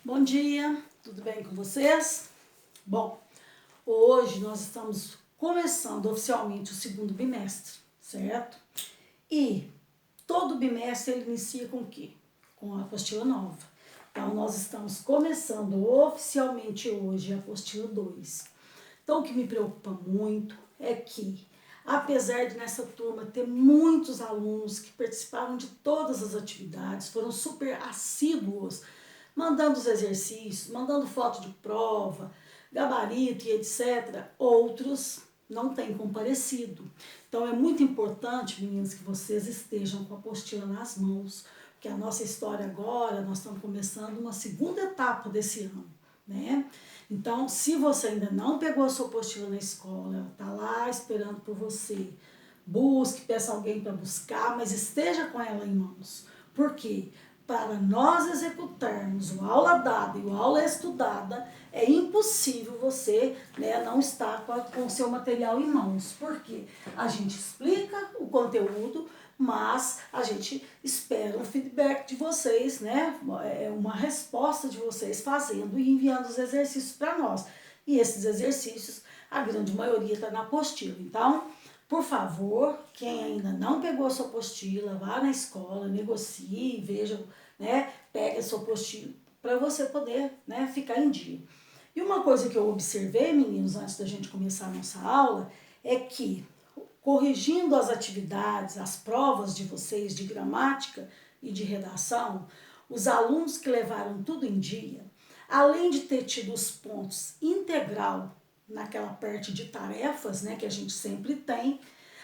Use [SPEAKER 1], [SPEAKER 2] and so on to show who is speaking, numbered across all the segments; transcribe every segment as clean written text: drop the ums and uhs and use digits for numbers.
[SPEAKER 1] Bom dia, tudo bem com vocês? Bom, hoje nós estamos começando oficialmente o segundo bimestre, certo? E todo bimestre ele inicia com o quê? Com a apostila nova. Então, nós estamos começando oficialmente hoje a apostila 2. Então, o que me preocupa muito é que, apesar de nessa turma ter muitos alunos que participaram de todas as atividades, foram super assíduos, mandando os exercícios, mandando foto de prova, gabarito e etc., outros não têm comparecido. Então é muito importante, meninas, que vocês estejam com a apostila nas mãos, porque a nossa história agora, nós estamos começando uma segunda etapa desse ano, né? Então, se você ainda não pegou a sua apostila na escola, ela está lá esperando por você, busque, peça alguém para buscar, mas esteja com ela em mãos. Por quê? Para nós executarmos o aula dada e o aula estudada, é impossível você, não estar com o seu material em mãos. Porque a gente explica o conteúdo, mas a gente espera um feedback de vocês, é uma resposta de vocês fazendo e enviando os exercícios para nós. E esses exercícios, a grande maioria está na apostila. Então, por favor, quem ainda não pegou a sua apostila, vá na escola, negocie, veja, pegue a sua apostila para você poder, ficar em dia. E uma coisa que eu observei, meninos, antes da gente começar a nossa aula, é que, corrigindo as atividades, as provas de vocês de gramática e de redação, os alunos que levaram tudo em dia, além de ter tido os pontos integral naquela parte de tarefas, que a gente sempre tem,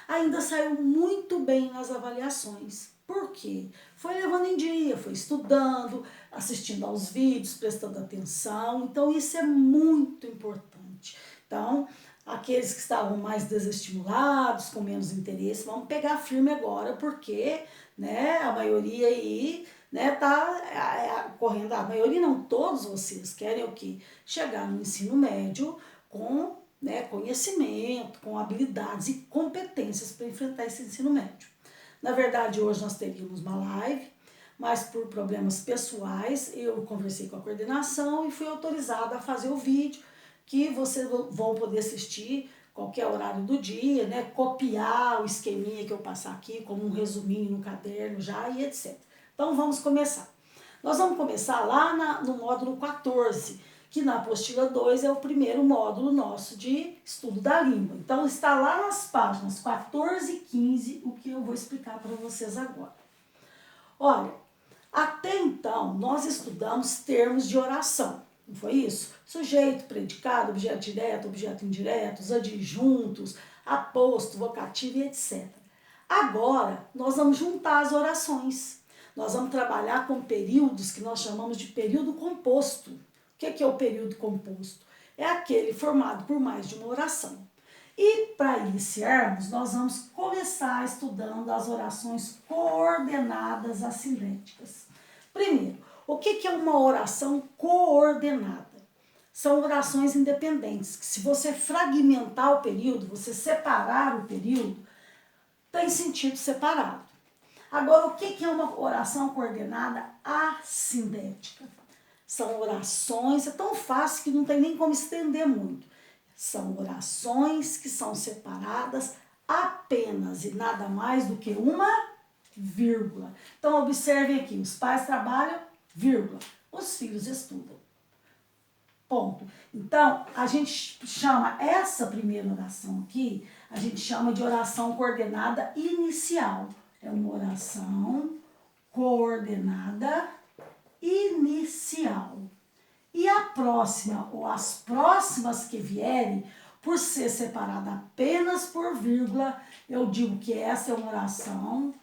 [SPEAKER 1] ainda saiu muito bem nas avaliações. Por quê? Foi levando em dia, foi estudando, assistindo aos vídeos, prestando atenção. Então, isso é muito importante. Então, aqueles que estavam mais desestimulados, com menos interesse, vamos pegar firme agora, porque a maioria aí tá correndo, a maioria não, todos vocês querem o quê? Chegar no ensino médio com conhecimento, com habilidades e competências para enfrentar esse ensino médio. Na verdade, hoje nós teríamos uma live, mas por problemas pessoais, eu conversei com a coordenação e fui autorizada a fazer o vídeo, que vocês vão poder assistir qualquer horário do dia, copiar o esqueminha que eu passar aqui, como um resuminho no caderno já e etc. Então, vamos começar. Nós vamos começar lá no módulo 14, que na apostila 2 é o primeiro módulo nosso de estudo da língua. Então, está lá nas páginas 14 e 15 o que eu vou explicar para vocês agora. Olha, até então, nós estudamos termos de oração, não foi isso? Sujeito, predicado, objeto direto, objeto indireto, os adjuntos, aposto, vocativo e etc. Agora, nós vamos juntar as orações. Nós vamos trabalhar com períodos que nós chamamos de período composto. O que é o período composto? É aquele formado por mais de uma oração. E para iniciarmos, nós vamos começar estudando as orações coordenadas assindéticas. Primeiro, o que é uma oração coordenada? São orações independentes, que se você fragmentar o período, você separar o período, tem sentido separado. Agora, o que é uma oração coordenada assindética? São orações, é tão fácil que não tem nem como estender muito. São orações que são separadas apenas e nada mais do que uma vírgula. Então, observem aqui, os pais trabalham, vírgula, os filhos estudam. Ponto. Então, a gente chama essa primeira oração aqui, a gente chama de oração coordenada inicial. É uma oração coordenada inicial. E a próxima, ou as próximas que vierem, por ser separada apenas por vírgula, eu digo que essa é uma oração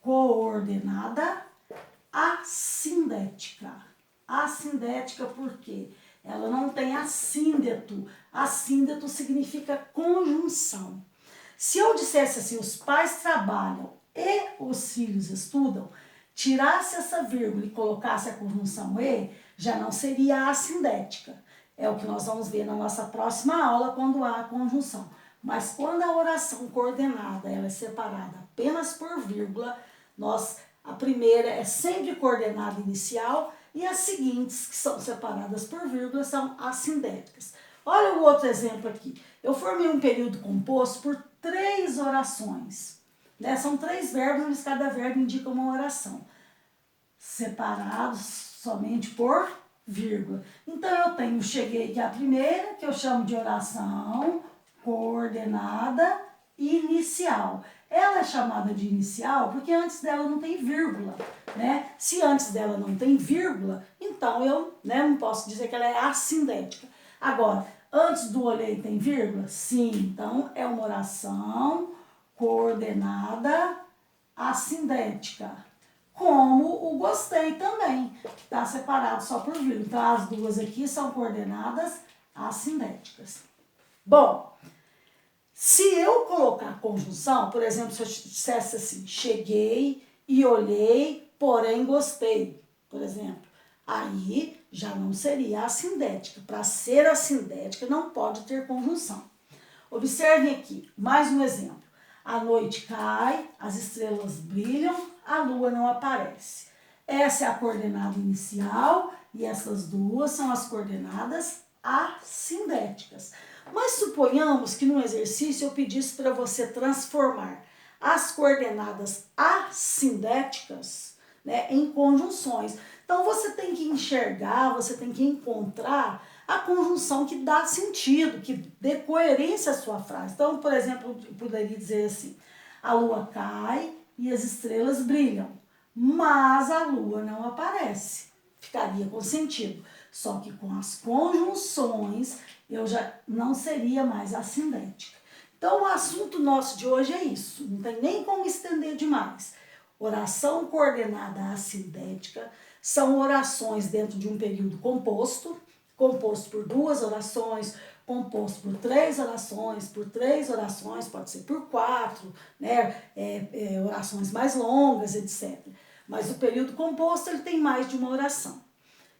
[SPEAKER 1] coordenada assindética. Assindética por quê? Ela não tem assíndeto. Assíndeto significa conjunção. Se eu dissesse assim, os pais trabalham e os filhos estudam, tirasse essa vírgula e colocasse a conjunção e, já não seria assindética. É o que nós vamos ver na nossa próxima aula quando há a conjunção. Mas quando a oração coordenada ela é separada apenas por vírgula, a primeira é sempre coordenada inicial E as seguintes, que são separadas por vírgula, são assindéticas. Olha o outro exemplo aqui. Eu formei um período composto por 3 orações. Né? São 3 verbos, mas cada verbo indica uma oração. Separados somente por vírgula. Então, eu tenho, cheguei aqui a primeira, que eu chamo de oração coordenada inicial. Ela é chamada de inicial porque antes dela não tem vírgula, né? Se antes dela não tem vírgula, então eu, né, não posso dizer que ela é assindética. Agora, antes do olhei tem vírgula? Sim, então é uma oração coordenada assindética. Como o gostei também, que está separado só por vírgula. Então, as duas aqui são coordenadas assindéticas. Bom, se eu colocar conjunção, por exemplo, se eu dissesse assim, cheguei e olhei, porém gostei, por exemplo, aí já não seria assindética. Para ser assindética, não pode ter conjunção. Observem aqui, mais um exemplo. A noite cai, as estrelas brilham, a lua não aparece. Essa é a coordenada inicial e essas duas são as coordenadas assindéticas. Mas suponhamos que no exercício eu pedisse para você transformar as coordenadas assindéticas, né, em conjunções. Então você tem que enxergar, você tem que encontrar a conjunção que dá sentido, que dê coerência à sua frase. Então, por exemplo, eu poderia dizer assim, a lua cai e as estrelas brilham, mas a lua não aparece. Ficaria com sentido. Só que com as conjunções, eu já não seria mais assindética. Então, o assunto nosso de hoje é isso. Não tem nem como estender demais. Oração coordenada assindética são orações dentro de um período composto por 2 orações, composto por 3 orações, pode ser por 4, né? Orações mais longas, etc. Mas o período composto ele tem mais de uma oração.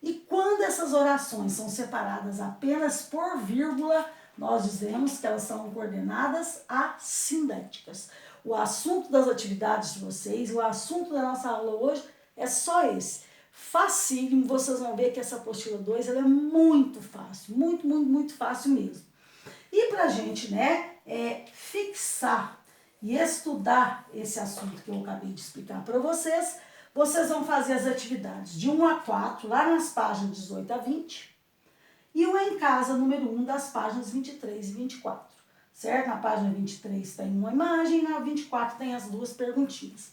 [SPEAKER 1] E quando essas orações são separadas apenas por vírgula, nós dizemos que elas são coordenadas assindéticas. O assunto das atividades de vocês, o assunto da nossa aula hoje é só esse. Facílimo, vocês vão ver que essa apostila 2 ela é muito fácil, muito fácil mesmo. E para a gente, né, fixar e estudar esse assunto que eu acabei de explicar para vocês, vocês vão fazer as atividades de 1 a 4, lá nas páginas 18 a 20, e o em casa número 1 das páginas 23 e 24, certo? Na página 23 tem uma imagem, na 24 tem as 2 perguntinhas.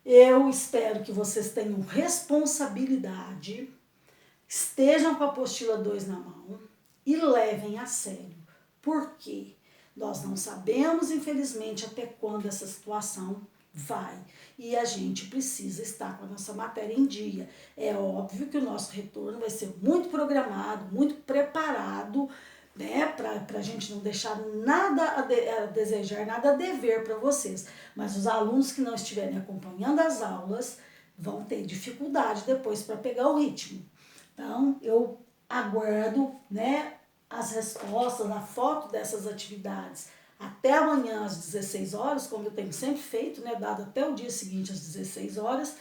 [SPEAKER 1] Eu espero que vocês tenham responsabilidade, estejam com a apostila 2 na mão e levem a sério. Por quê? Nós não sabemos, infelizmente, até quando essa situação vai. E a gente precisa estar com a nossa matéria em dia. É óbvio que o nosso retorno vai ser muito programado, muito preparado, né, para a gente não deixar nada a desejar, nada a dever para vocês. Mas os alunos que não estiverem acompanhando as aulas vão ter dificuldade depois para pegar o ritmo. Então, eu aguardo, né, as respostas, a foto dessas atividades até amanhã às 16 horas, como eu tenho sempre feito, né, dado até o dia seguinte às 16 horas,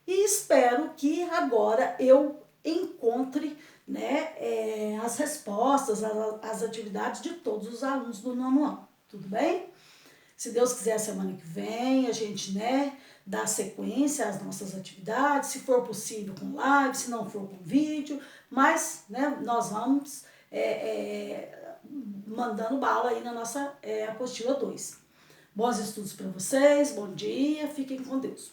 [SPEAKER 1] e espero que agora eu encontre, né, as respostas, as atividades de todos os alunos do nono ano. Tudo bem? Se Deus quiser, semana que vem a gente, né, dá sequência às nossas atividades, se for possível com live, se não for com vídeo, mas, né, nós vamos mandando bala aí na nossa apostila 2. Bons estudos para vocês, bom dia, fiquem com Deus.